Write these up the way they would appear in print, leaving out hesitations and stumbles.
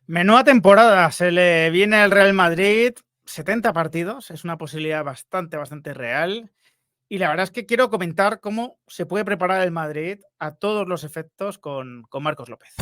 Menuda temporada, se le viene al Real Madrid, 70 partidos, es una posibilidad bastante real. Y la verdad es que quiero comentar cómo se puede preparar el Madrid a todos los efectos con Marcos López.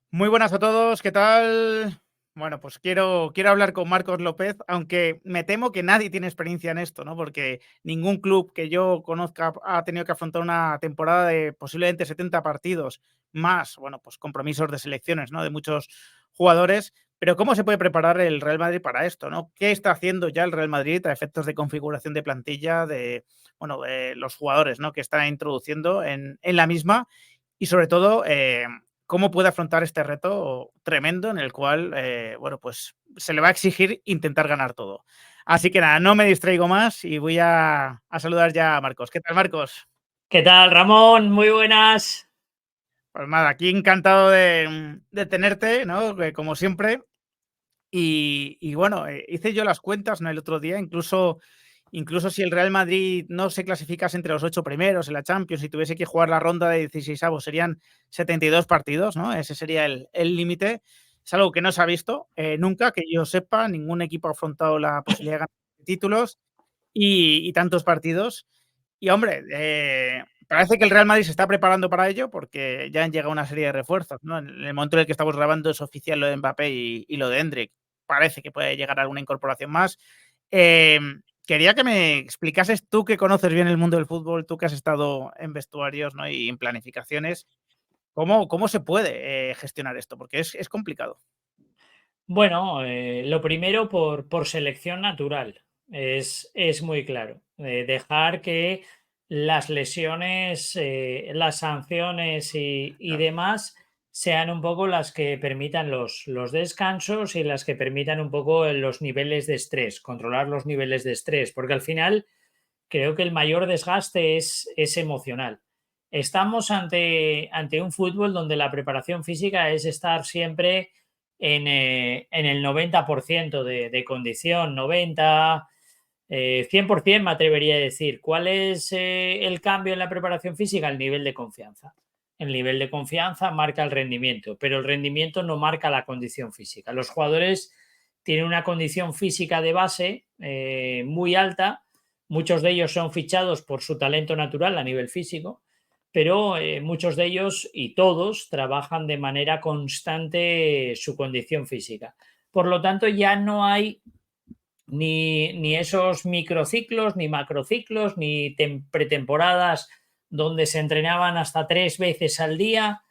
Muy buenas a todos, ¿qué tal? Bueno, pues quiero hablar con Marcos López, aunque me temo que nadie tiene experiencia en esto, ¿no? Porque ningún club que yo conozca ha tenido que afrontar una temporada de posiblemente 70 partidos, más, bueno, pues compromisos de selecciones, ¿no? De muchos jugadores. Pero ¿cómo se puede preparar el Real Madrid para esto, ¿no? ¿Qué está haciendo ya el Real Madrid a efectos de configuración de plantilla, de, bueno, de los jugadores, ¿no? Que está introduciendo en la misma? Y sobre todo, cómo puede afrontar este reto tremendo en el cual, bueno, pues se le va a exigir intentar ganar todo. Así que nada, no me distraigo más y voy a saludar ya a Marcos. ¿Qué tal, Marcos? ¿Qué tal, Ramón? Muy buenas. Pues nada, aquí encantado de tenerte, ¿no? Como siempre. Y bueno, hice yo las cuentas, ¿no? El otro día, incluso si el Real Madrid no se clasificase entre los 8 primeros en la Champions y tuviese que jugar la ronda de 16avos, serían 72 partidos, ¿no? Ese sería el límite. Es algo que no se ha visto nunca, que yo sepa, ningún equipo ha afrontado la posibilidad de ganar títulos y tantos partidos. Y hombre, parece que el Real Madrid se está preparando para ello porque ya han llegado una serie de refuerzos, ¿no? En el momento en el que estamos grabando es oficial lo de Mbappé y lo de Endrick. Parece que puede llegar alguna incorporación más. Quería que me explicases tú, que conoces bien el mundo del fútbol, tú que has estado en vestuarios, ¿no? Y en planificaciones, ¿cómo se puede gestionar esto? Porque es complicado. Bueno, lo primero por selección natural, es muy claro. Dejar que las lesiones, las sanciones y Claro. demás sean un poco las que permitan los descansos y las que permitan un poco los niveles de estrés, controlar los niveles de estrés, porque al final creo que el mayor desgaste es emocional. Estamos ante un fútbol donde la preparación física es estar siempre en el 90% de condición, 90, 100% me atrevería a decir. ¿Cuál es el cambio en la preparación física? El nivel de confianza. El nivel de confianza marca el rendimiento, pero el rendimiento no marca la condición física. Los jugadores tienen una condición física de base muy alta. Muchos de ellos son fichados por su talento natural a nivel físico, pero muchos de ellos y todos trabajan de manera constante su condición física. Por lo tanto, ya no hay ni esos microciclos, ni macrociclos, ni pretemporadas donde se entrenaban hasta 3 veces al día.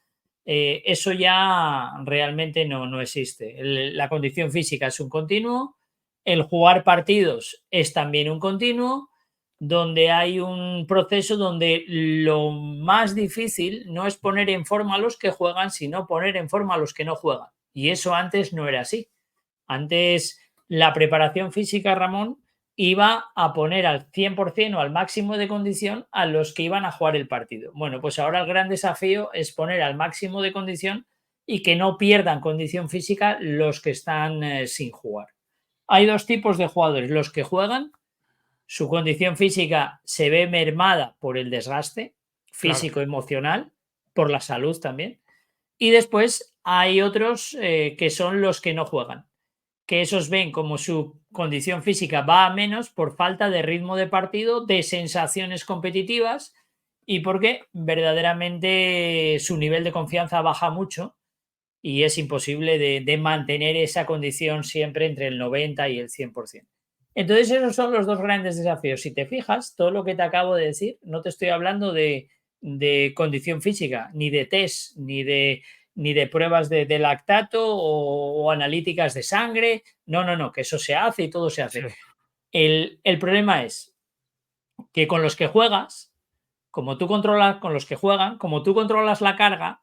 Eso ya realmente no existe. La condición física es un continuo, el jugar partidos es también un continuo, donde hay un proceso donde lo más difícil no es poner en forma a los que juegan, sino poner en forma a los que no juegan. Y eso antes no era así. Antes la preparación física, Ramón, iba a poner al 100% o al máximo de condición a los que iban a jugar el partido. Bueno, pues ahora el gran desafío es poner al máximo de condición y que no pierdan condición física los que están sin jugar. Hay dos tipos de jugadores: los que juegan, su condición física se ve mermada por el desgaste Claro. físico, emocional, por la salud también. Y después hay otros que son los que no juegan, que esos ven como su condición física va a menos por falta de ritmo de partido, de sensaciones competitivas y porque verdaderamente su nivel de confianza baja mucho y es imposible de mantener esa condición siempre entre el 90 y el 100%. Entonces esos son los dos grandes desafíos. Si te fijas, todo lo que te acabo de decir, no te estoy hablando de condición física, ni de test, ni de pruebas de lactato o analíticas de sangre. No, que eso se hace y todo se Sí. hace. El problema es que con los que juegas, como tú controlas, con los que juegan, como tú controlas la carga,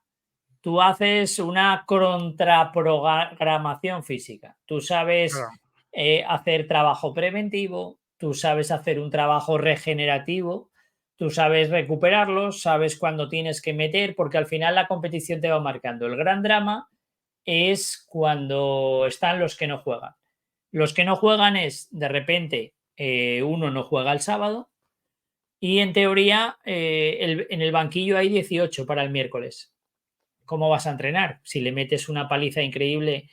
tú haces una contraprogramación física. Tú sabes Claro. hacer trabajo preventivo, tú sabes hacer un trabajo regenerativo, tú sabes recuperarlos, sabes cuándo tienes que meter, porque al final la competición te va marcando. El gran drama es cuando están los que no juegan. Los que no juegan es, de repente, uno no juega el sábado, y en teoría en el banquillo hay 18 para el miércoles. ¿Cómo vas a entrenar? Si le metes una paliza increíble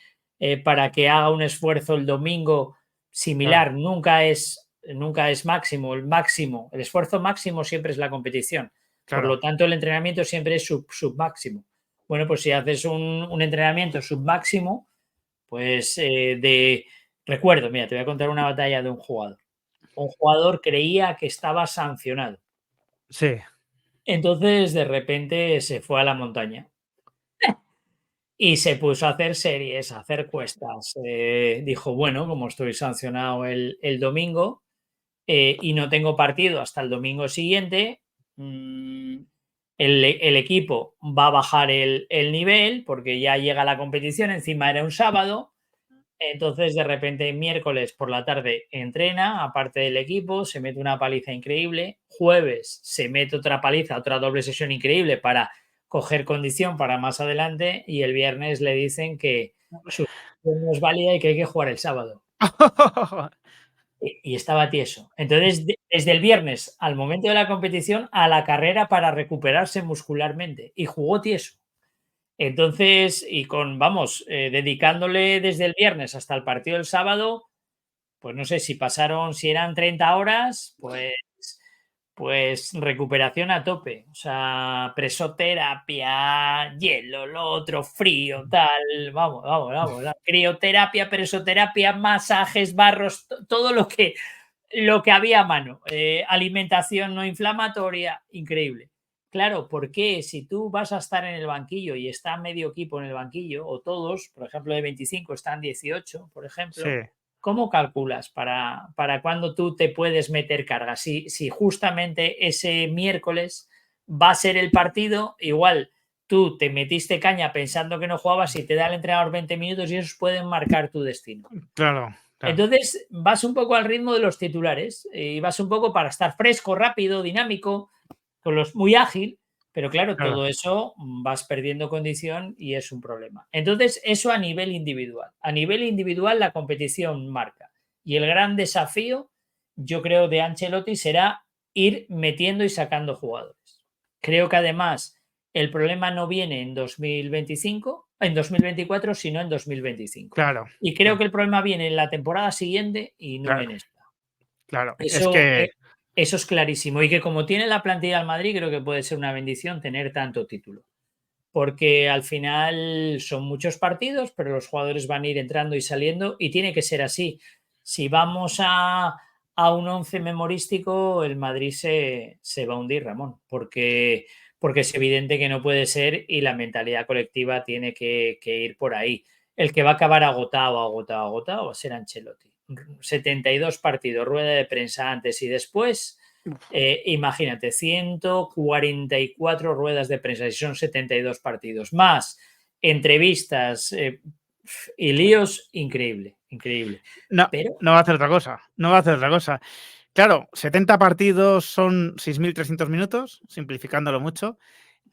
para que haga un esfuerzo el domingo Claro, similar, nunca es máximo. El esfuerzo máximo siempre es la competición. Por claro. lo tanto, el entrenamiento siempre es submáximo. Bueno, pues si haces un entrenamiento submáximo, pues recuerdo, mira, te voy a contar una batalla de un jugador. Un jugador creía que estaba sancionado. Sí. Entonces, de repente, se fue a la montaña y se puso a hacer series, a hacer cuestas. Dijo, bueno, como estoy sancionado el domingo y no tengo partido hasta el domingo siguiente, el equipo va a bajar el nivel porque ya llega la competición, encima era un sábado. Entonces, de repente, miércoles por la tarde entrena, aparte del equipo, se mete una paliza increíble. Jueves se mete otra paliza, otra doble sesión increíble para coger condición para más adelante. Y el viernes le dicen que su sesión no es válida y que hay que jugar el sábado. Y estaba tieso. Entonces, desde el viernes al momento de la competición, a la carrera para recuperarse muscularmente. Y jugó tieso. Entonces, y vamos, dedicándole desde el viernes hasta el partido del sábado, pues no sé si eran 30 horas, pues recuperación a tope. O sea, presoterapia, hielo, lo otro, frío, tal. Vamos. Crioterapia, presoterapia, masajes, barros, todo lo que había a mano. Alimentación no inflamatoria, increíble. Claro, porque si tú vas a estar en el banquillo y está medio equipo en el banquillo, o todos, por ejemplo, de 25 están 18, por Sí, ejemplo, ¿cómo calculas para cuándo tú te puedes meter carga? Si justamente ese miércoles va a ser el partido, igual tú te metiste caña pensando que no jugabas y te da el entrenador 20 minutos y esos pueden marcar tu destino. claro, claro, Entonces vas un poco al ritmo de los titulares y vas un poco para estar fresco, rápido, dinámico, muy ágil, pero claro, claro. todo eso vas perdiendo condición y es un problema. Entonces, eso a nivel individual. A nivel individual, la competición marca. Y el gran desafío, yo creo, de Ancelotti será ir metiendo y sacando jugadores. Creo que además el problema no viene en 2024, sino en 2025. Claro, Y creo claro, que el problema viene en la temporada siguiente y no claro, en esta. claro. Es Eso, que, eso es clarísimo. Y que como tiene la plantilla del Madrid, creo que puede ser una bendición tener tanto título. Porque al final son muchos partidos, pero los jugadores van a ir entrando y saliendo y tiene que ser así. Si vamos a un 11 memorístico, el Madrid se va a hundir, Ramón, porque es evidente que no puede ser y la mentalidad colectiva tiene que ir por ahí. El que va a acabar agotado va a ser Ancelotti. 72 partidos, rueda de prensa antes y después. Imagínate, 144 ruedas de prensa, y son 72 partidos, más entrevistas y líos, increíble, increíble. no, Pero, no va a hacer otra cosa. No va a hacer otra cosa. Claro, 70 partidos son 6.300 minutos, simplificándolo mucho.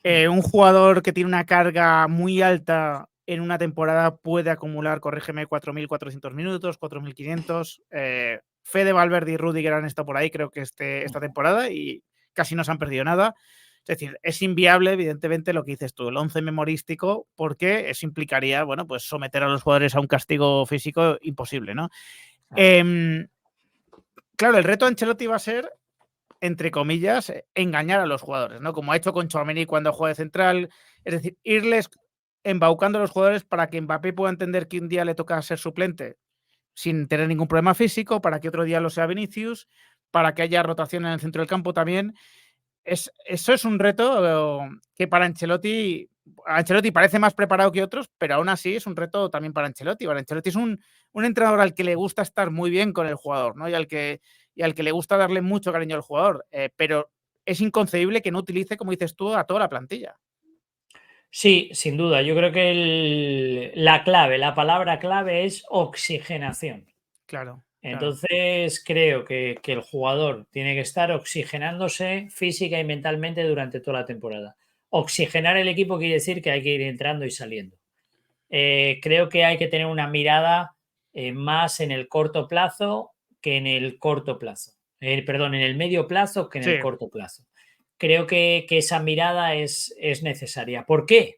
Un jugador que tiene una carga muy alta en una temporada puede acumular, corrígeme, 4.400 minutos, 4.500. Fede, Valverde y Rudiger han estado por ahí, creo que esta temporada, y casi no se han perdido nada. Es decir, es inviable, evidentemente, lo que dices tú, el 11 memorístico, porque eso implicaría, bueno, pues someter a los jugadores a un castigo físico imposible, ¿no? Eh, claro, el reto de Ancelotti va a ser, entre comillas, engañar a los jugadores, ¿no? Como ha hecho con Tchouaméni cuando juega de central, es decir, irles embaucando a los jugadores para que Mbappé pueda entender que un día le toca ser suplente sin tener ningún problema físico, para que otro día lo sea Vinicius, para que haya rotación en el centro del campo también. Eso es un reto que para Ancelotti parece más preparado que otros, pero aún así es un reto también para Ancelotti. Para Ancelotti es un entrenador al que le gusta estar muy bien con el jugador, ¿no? Y al que le gusta darle mucho cariño al jugador, pero es inconcebible que no utilice, como dices tú, a toda la plantilla. sí, sin duda, yo creo que la palabra clave es oxigenación. Claro, claro, Entonces, creo que el jugador tiene que estar oxigenándose física y mentalmente durante toda la temporada. Oxigenar el equipo quiere decir que hay que ir entrando y saliendo. Creo que hay que tener una mirada más en el corto plazo que en el corto plazo. perdón, en el medio plazo que en el Sí, corto plazo. Creo que esa mirada es necesaria. ¿Por qué?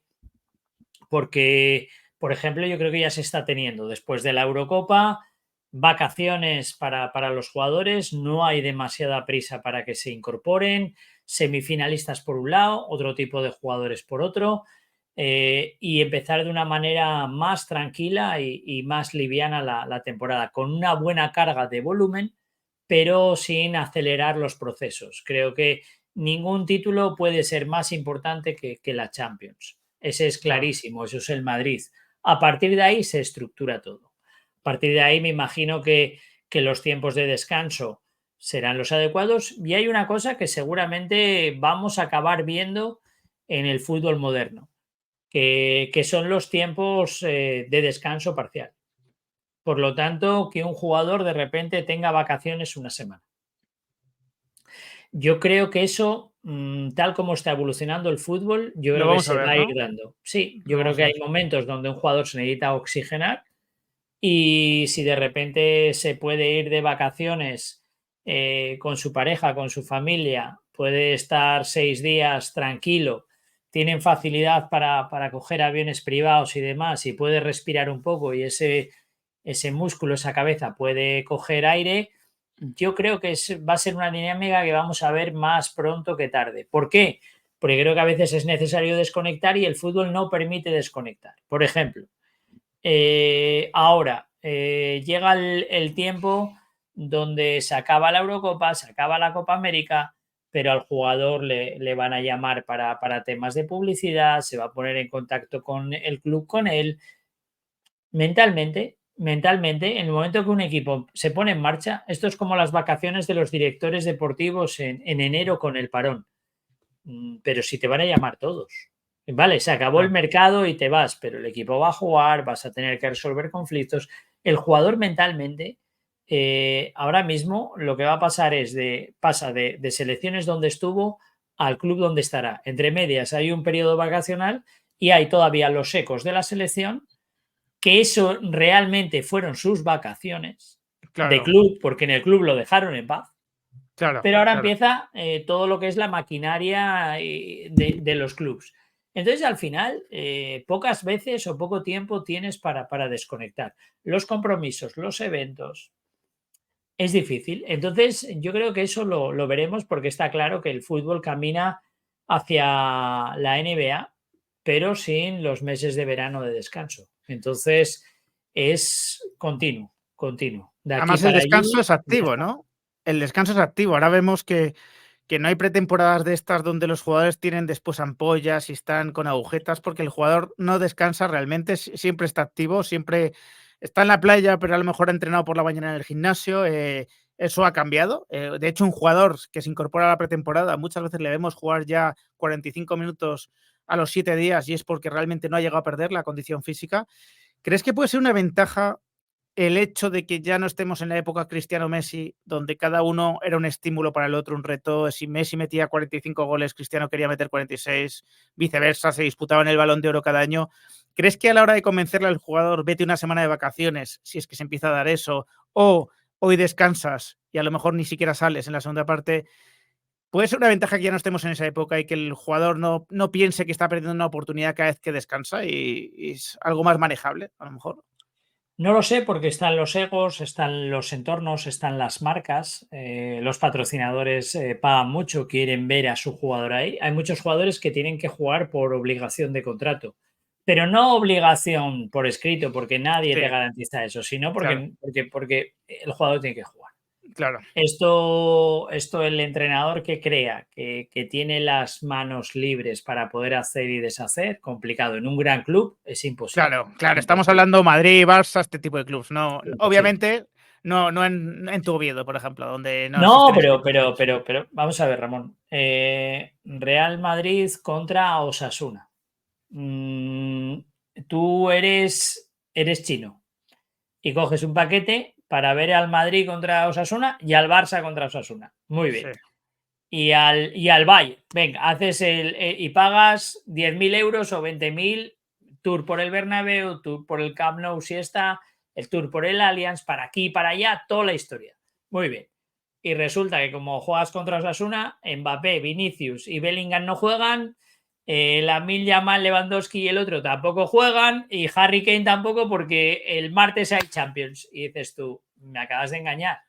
Porque, por ejemplo, yo creo que ya se está teniendo después de la Eurocopa vacaciones para los jugadores, no hay demasiada prisa para que se incorporen, semifinalistas por un lado, otro tipo de jugadores por otro, y empezar de una manera más tranquila y más liviana la temporada, con una buena carga de volumen, pero sin acelerar los procesos. Creo que ningún título puede ser más importante que la Champions. Ese es claro. clarísimo, eso es el Madrid. A partir de ahí se estructura todo. A partir de ahí me imagino que los tiempos de descanso serán los adecuados y hay una cosa que seguramente vamos a acabar viendo en el fútbol moderno, que son los tiempos de descanso parcial. Por lo tanto, que un jugador de repente tenga vacaciones una semana. Yo creo que eso, tal como está evolucionando el fútbol, yo Lo creo que vamos a se ver, va a ir ¿no? dando. Sí, Lo yo creo vamos a que hay ver. momentos donde un jugador se necesita oxigenar y si de repente se puede ir de vacaciones con su pareja, con su familia, puede estar 6 días tranquilo, tienen facilidad para coger aviones privados y demás y puede respirar un poco y ese músculo, esa cabeza puede coger aire, yo creo que va a ser una dinámica que vamos a ver más pronto que tarde. ¿Por qué? Porque creo que a veces es necesario desconectar y el fútbol no permite desconectar. Por ejemplo, ahora llega el tiempo donde se acaba la Eurocopa, se acaba la Copa América, pero al jugador le van a llamar para temas de publicidad, se va a poner en contacto con el club con él. Mentalmente, en el momento que un equipo se pone en marcha, esto es como las vacaciones de los directores deportivos en enero con el parón. Pero si te van a llamar todos. Vale, se acabó el Claro. mercado y te vas, pero el equipo va a jugar, vas a tener que resolver conflictos. El jugador mentalmente, ahora mismo lo que va a pasar es pasa de selecciones donde estuvo al club donde estará. Entre medias hay un periodo vacacional y hay todavía los ecos de la selección, que eso realmente fueron sus vacaciones de Claro, club, porque en el club lo dejaron en paz, claro, pero ahora claro. empieza todo lo que es la maquinaria de los clubs. Entonces, al final, pocas veces o poco tiempo tienes para desconectar. Los compromisos, los eventos, es difícil. Entonces, yo creo que eso lo veremos porque está claro que el fútbol camina hacia la NBA, pero sin los meses de verano de descanso. Entonces, es continuo, continuo. De aquí Además, el para descanso allí es y ya activo, está. ¿no? El descanso es activo. Ahora vemos que no hay pretemporadas de estas donde los jugadores tienen después ampollas y están con agujetas, porque el jugador no descansa realmente, siempre está activo, siempre está en la playa, pero a lo mejor ha entrenado por la mañana en el gimnasio. Eso ha cambiado. De hecho, un jugador que se incorpora a la pretemporada, muchas veces le vemos jugar ya 45 minutos a los 7 días y es porque realmente no ha llegado a perder la condición física. ¿Crees que puede ser una ventaja el hecho de que ya no estemos en la época Cristiano-Messi, donde cada uno era un estímulo para el otro, un reto? Si Messi metía 45 goles, Cristiano quería meter 46, viceversa, se disputaban el Balón de Oro cada año. ¿Crees que a la hora de convencerle al jugador, vete una semana de vacaciones, si es que se empieza a dar eso, o hoy descansas y a lo mejor ni siquiera sales en la segunda parte, puede ser una ventaja que ya no estemos en esa época y que el jugador no piense que está perdiendo una oportunidad cada vez que descansa y es algo más manejable, a lo mejor? No lo sé porque están los egos, están los entornos, están las marcas, los patrocinadores pagan mucho, quieren ver a su jugador ahí. Hay muchos jugadores que tienen que jugar por obligación de contrato, pero no obligación por escrito, porque nadie Sí, te garantiza eso, sino claro, porque el jugador tiene que jugar. claro. Esto el entrenador que crea que tiene las manos libres para poder hacer y deshacer, complicado. En un gran club es imposible. Claro, claro, estamos Imposible. hablando Madrid, Barça, este tipo de clubs. No, Imposible. obviamente, no en tu Oviedo, por ejemplo, donde no No, existen ese pero, tipo de pero, clubs. pero, pero, vamos a ver, Ramón. Real Madrid contra Osasuna. Mm, Tú eres chino y coges un paquete para ver al Madrid contra Osasuna y al Barça contra Osasuna. Muy Sí, bien. Y al Bayern. Venga, haces y pagas 10.000 euros o 20.000, tour por el Bernabéu, tour por el Camp Nou si está, el tour por el Allianz, para aquí y para allá, toda la historia. Muy bien. y resulta que como juegas contra Osasuna, Mbappé, Vinicius y Bellingham no juegan, Lamine Yamal, Lewandowski y el otro tampoco juegan, y Harry Kane tampoco, porque el martes hay Champions. Y dices tú, me acabas de engañar.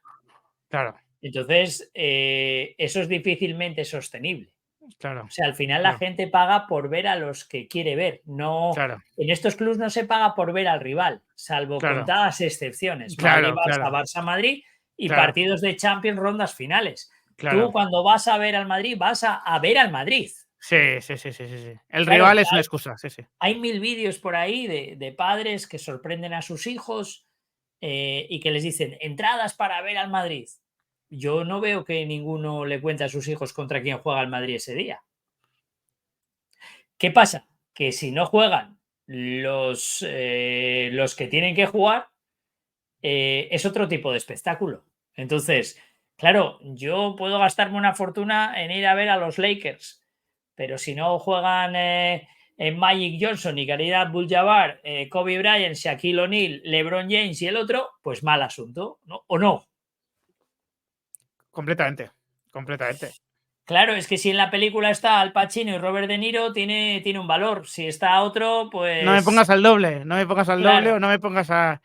Claro, Entonces, eso es difícilmente sostenible. claro, O sea, al final la claro, gente paga por ver a los que quiere ver. No, claro, en estos clubs no se paga por ver al rival, salvo claro, contadas excepciones. claro, Madrid-Barça, claro, Barça-Madrid y claro, partidos de Champions, rondas finales. Tú claro. cuando vas a ver al Madrid, vas a ver al Madrid. Sí, sí, sí, sí, sí, sí. El Claro, rival es una excusa, sí, sí. hay 1000 vídeos por ahí de padres que sorprenden a sus hijos, y que les dicen entradas para ver al Madrid. Yo no veo que ninguno le cuente a sus hijos contra quién juega el Madrid ese día. ¿Qué pasa? Que si no juegan los que tienen que jugar, es otro tipo de espectáculo. Entonces, claro, yo puedo gastarme una fortuna en ir a ver a los Lakers, pero si no juegan en Magic Johnson y Kareem Abdul-Jabbar, Kobe Bryant, Shaquille O'Neal, LeBron James y el otro, pues mal asunto, ¿no? ¿O no? Completamente, completamente. Claro, es que si en la película está Al Pacino y Robert De Niro, tiene un valor. Si está otro, No me pues pongas al doble, no me pongas al doble claro. o no me pongas a.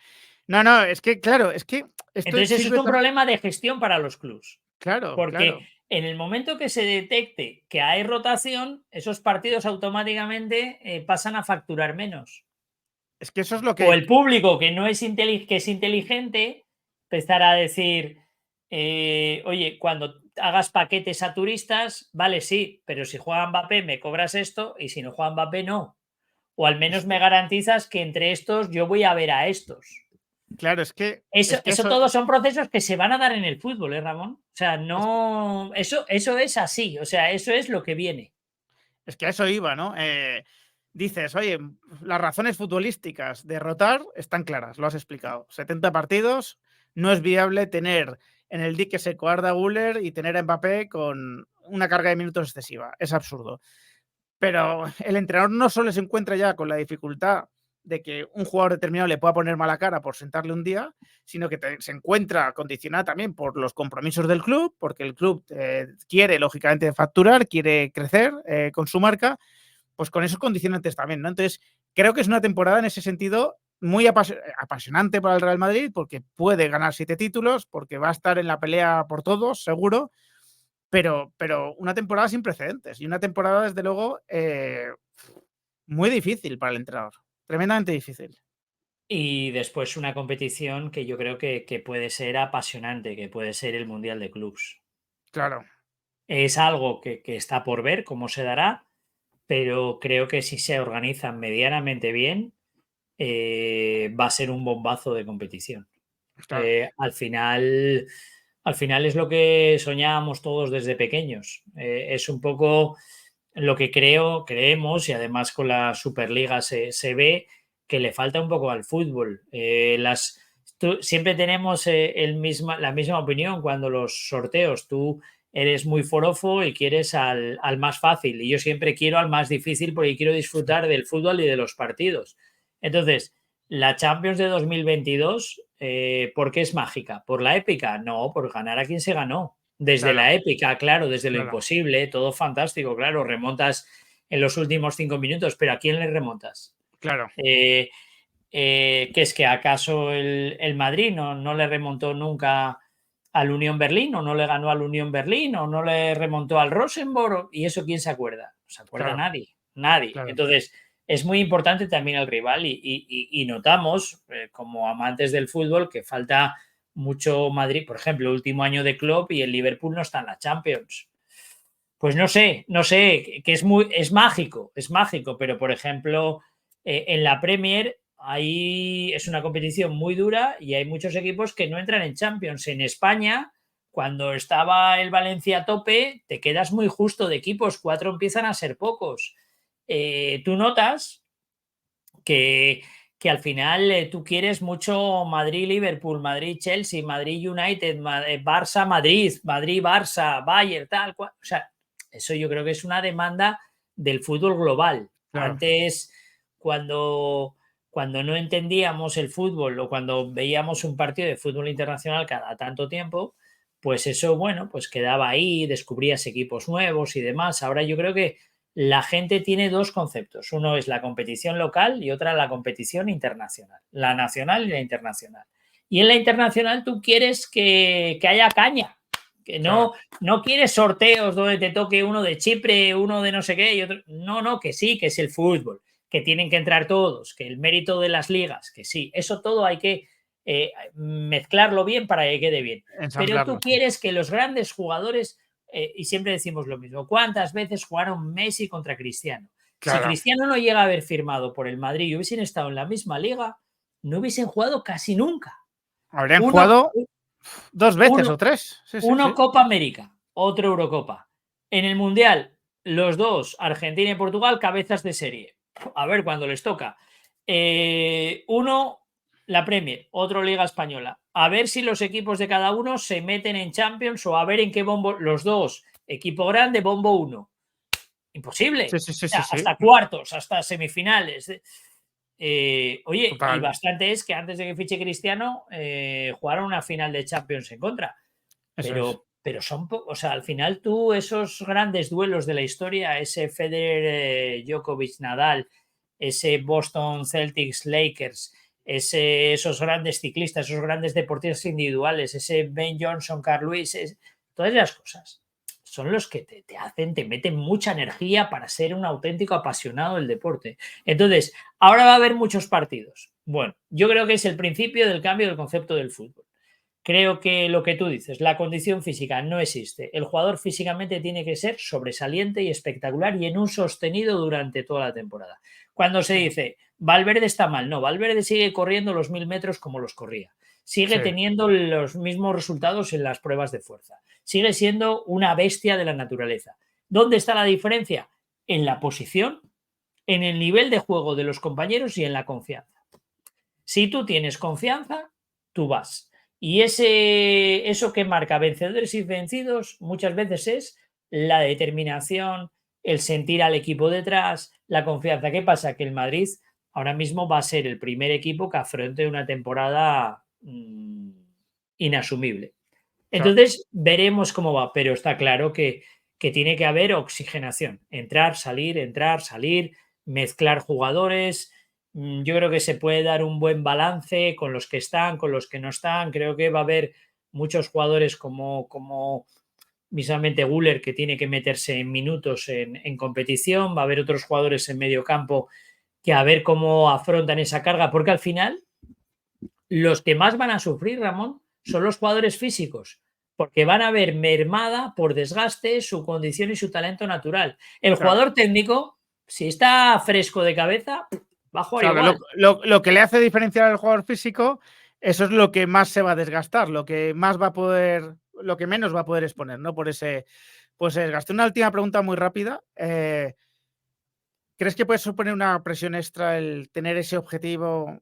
No, no, es que, claro, es que esto Entonces eso es sirve un también. problema de gestión para los clubs. Claro, Porque claro. en el momento que se detecte que hay rotación, esos partidos automáticamente pasan a facturar menos. Es que eso es lo O que. el público que no es, que es inteligente empezará a decir, oye, cuando hagas paquetes a turistas, vale, sí, pero si juega Mbappé me cobras esto y si no juega Mbappé no. O al Es menos me que garantizas que entre estos yo voy a ver a estos. claro, es que. Eso, Es que eso eso. todos son procesos que se van a dar en el fútbol, ¿eh, Ramón? O sea, Es que, no. Eso es así, o sea, eso es lo que viene. es que a eso iba, ¿no? Dices, oye, las razones futbolísticas de rotar están claras, lo has explicado. 70 partidos, no es viable tener en el dique seco a Arda Güler y tener a Mbappé con una carga de minutos excesiva. Es absurdo. Pero el entrenador no solo se encuentra ya con la dificultad de que un jugador determinado le pueda poner mala cara por sentarle un día, sino que se encuentra condicionada también por los compromisos del club, porque el club quiere, lógicamente, facturar, quiere crecer con su marca, pues con esos condicionantes también, ¿no? Entonces, creo que es una temporada en ese sentido muy apasionante para el Real Madrid, porque puede ganar 7 títulos, porque va a estar en la pelea por todos, seguro, pero una temporada sin precedentes y una temporada, desde luego, muy difícil para el entrenador. Tremendamente difícil. Y después una competición que yo creo que puede ser apasionante, que puede ser el Mundial de Clubs. Claro, Es algo que está por ver cómo se dará, pero creo que si se organizan medianamente bien, va a ser un bombazo de competición. claro. Al final es lo que soñábamos todos desde pequeños. Es un poco lo que creemos, y además con la Superliga se ve que le falta un poco al fútbol. Siempre tenemos la misma opinión cuando los sorteos. Tú eres muy forofo y quieres al más fácil, y yo siempre quiero al más difícil porque quiero disfrutar del fútbol y de los partidos. Entonces, la Champions de 2022, ¿por qué es mágica? ¿Por la épica? No, por ganar a quien se ganó. Desde Claro, la épica, claro, desde lo claro, imposible, todo fantástico, claro, remontas en los últimos 5 minutos, pero ¿a quién le remontas? claro, Eh, ¿Qué es que acaso el Madrid no le remontó nunca al Unión Berlín, o no le ganó al Unión Berlín, o no le remontó al Rosenborg? ¿Y eso quién se acuerda? No se acuerda claro, nadie, nadie. claro. Entonces, es muy importante también el rival, y notamos, como amantes del fútbol, que falta mucho Madrid. Por ejemplo, el último año de Klopp y el Liverpool no está en la Champions. Pues no sé, que es mágico, pero por ejemplo, en la Premier ahí es una competición muy dura y hay muchos equipos que no entran en Champions. En España, cuando estaba el Valencia a tope, te quedas muy justo de equipos, 4 empiezan a ser pocos. Tú notas que, que al final tú quieres mucho Madrid-Liverpool, Madrid-Chelsea, Madrid-United, Barça-Madrid, Madrid-Barça, Bayern, tal cual. O sea, eso yo creo que es una demanda del fútbol global. Claro. Antes, cuando no entendíamos el fútbol, o cuando veíamos un partido de fútbol internacional cada tanto tiempo, pues eso, bueno, pues quedaba ahí, descubrías equipos nuevos y demás. Ahora yo creo que la gente tiene dos conceptos. Uno es la competición local y otra la competición internacional, la nacional y la internacional. Y en la internacional tú quieres que haya caña, que no, no quieres sorteos donde te toque uno de Chipre, uno de no sé qué y otro. No, no, que sí, que es el fútbol, que tienen que entrar todos, que el mérito de las ligas, que sí, eso todo hay que mezclarlo bien para que quede bien. Pero tú ensamblarlo, sí. quieres que los grandes jugadores, y siempre decimos lo mismo, ¿cuántas veces jugaron Messi contra Cristiano? Si Claro. Cristiano no llega a haber firmado por el Madrid y hubiesen estado en la misma liga, no hubiesen jugado casi nunca. Habrían Uno, jugado 2 veces uno, o 3. Sí, sí, uno sí. Copa América, otro Eurocopa. En el Mundial, los dos, Argentina y Portugal, cabezas de serie. A ver cuándo les toca. Uno, la Premier, otro Liga Española. A ver si los equipos de cada uno se meten en Champions o a ver en qué bombo. Los dos, equipo grande, bombo uno. Sí, Imposible. sí, sí, O sea, sí, sí. hasta cuartos, hasta semifinales. Oye, y Total. bastante es que antes de que fiche Cristiano, jugaron una final de Champions en contra. Eso es. Pero son, o sea, al final tú esos grandes duelos de la historia, ese Federer, Djokovic, Nadal, ese Boston Celtics, Lakers, esos grandes ciclistas, esos grandes deportistas individuales, ese Ben Johnson, Carl Lewis, todas las cosas son los que te hacen, te meten mucha energía para ser un auténtico apasionado del deporte. Entonces, ahora va a haber muchos partidos. Bueno, yo creo que es el principio del cambio del concepto del fútbol. Creo que lo que tú dices, la condición física no existe. El jugador físicamente tiene que ser sobresaliente y espectacular y en un sostenido durante toda la temporada. Cuando se dice, Valverde está mal, no, Valverde sigue corriendo los 1000 metros como los corría. Sigue Sí, teniendo los mismos resultados en las pruebas de fuerza. Sigue siendo una bestia de la naturaleza. ¿Dónde está la diferencia? En la posición, en el nivel de juego de los compañeros y en la confianza. Si tú tienes confianza, tú vas. Y eso que marca vencedores y vencidos muchas veces es la determinación, el sentir al equipo detrás, la confianza. ¿Qué pasa? Que el Madrid ahora mismo va a ser el primer equipo que afronte una temporada inasumible. claro. Entonces veremos cómo va, pero está claro que tiene que haber oxigenación, entrar, salir, mezclar jugadores. Yo creo que se puede dar un buen balance con los que están, con los que no están. Creo que va a haber muchos jugadores como misamente Guller, que tiene que meterse en minutos en competición. Va a haber otros jugadores en medio campo que a ver cómo afrontan esa carga, porque al final los que más van a sufrir, Ramón, son los jugadores físicos, porque van a ver mermada por desgaste su condición y su talento natural. El Claro. jugador técnico, si está fresco de cabeza, va a jugar Claro, igual. lo que le hace diferenciar al jugador físico, eso es lo que más se va a desgastar, lo que más va a poder, lo que menos va a poder exponer, ¿no? Por ese, pues desgaste. Una última pregunta muy rápida. ¿Crees que puede suponer una presión extra el tener ese objetivo,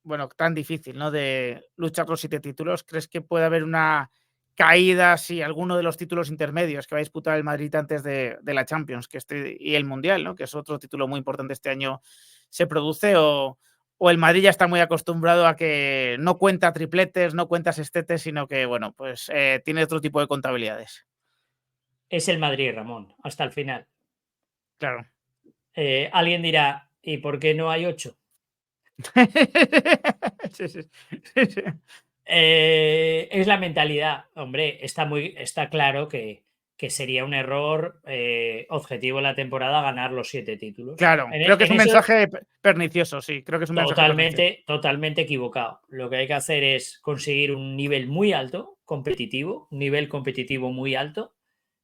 bueno, tan difícil, ¿no? De luchar los 7 títulos. ¿Crees que puede haber una caída si alguno de los títulos intermedios que va a disputar el Madrid antes de la Champions que y el Mundial, ¿no? Que es otro título muy importante este año, se produce? ¿O el Madrid ya está muy acostumbrado a que no cuenta tripletes, no cuenta sextetes, sino que, bueno, pues tiene otro tipo de contabilidades? Es el Madrid, Ramón, hasta el final. Claro. Alguien dirá, ¿y por qué no hay 8? Sí, sí, sí, sí. Es la mentalidad. Hombre, está claro que sería un error objetivo la temporada ganar los 7 títulos. Claro, creo que es En un eso mensaje pernicioso, sí, creo que es un mensaje pernicioso. totalmente, totalmente equivocado. Lo que hay que hacer es conseguir un nivel muy alto, competitivo, un nivel competitivo muy alto,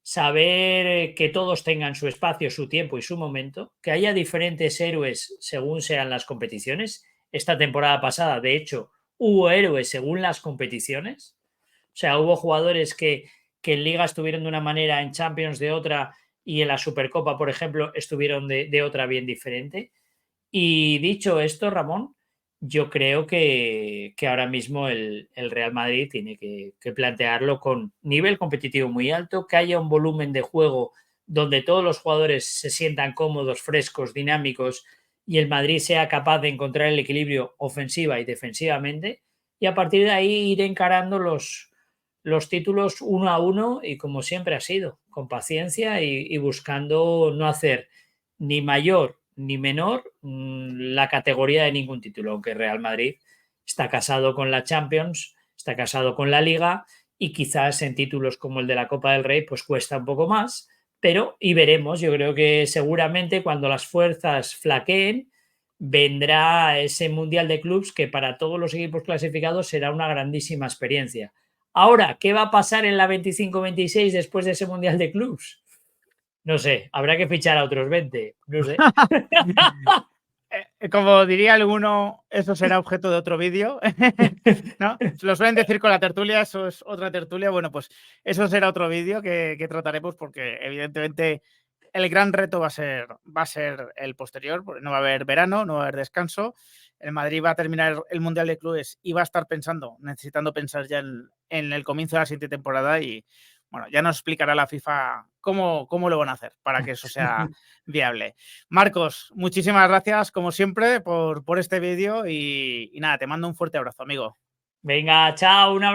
saber que todos tengan su espacio, su tiempo y su momento, que haya diferentes héroes según sean las competiciones. Esta temporada pasada, de hecho, hubo héroes según las competiciones. O sea, hubo jugadores que en Liga estuvieron de una manera, en Champions de otra y en la Supercopa, por ejemplo, estuvieron de otra bien diferente. Y dicho esto, Ramón, yo creo que ahora mismo el Real Madrid tiene que plantearlo con nivel competitivo muy alto, que haya un volumen de juego donde todos los jugadores se sientan cómodos, frescos, dinámicos y el Madrid sea capaz de encontrar el equilibrio ofensiva y defensivamente y a partir de ahí ir encarando los títulos 1-1 y como siempre ha sido, con paciencia y buscando no hacer ni mayor ni menor la categoría de ningún título, aunque Real Madrid está casado con la Champions, está casado con la Liga y quizás en títulos como el de la Copa del Rey pues cuesta un poco más, pero y veremos, yo creo que seguramente cuando las fuerzas flaqueen vendrá ese Mundial de Clubs que para todos los equipos clasificados será una grandísima experiencia. Ahora, ¿qué va a pasar en la 25-26 después de ese Mundial de Clubs? No sé, habrá que fichar a otros 20, no sé. Como diría alguno, eso será objeto de otro vídeo, ¿no? Lo suelen decir con la tertulia, eso es otra tertulia. Bueno, pues eso será otro vídeo que trataremos porque evidentemente el gran reto va a ser el posterior, porque no va a haber verano, no va a haber descanso. El Madrid va a terminar el Mundial de Clubes y va a estar necesitando pensar ya en el comienzo de la siguiente temporada y, bueno, ya nos explicará la FIFA cómo lo van a hacer para que eso sea viable. Marcos, muchísimas gracias, como siempre, por este vídeo y nada, te mando un fuerte abrazo, amigo. Venga, chao, un abrazo.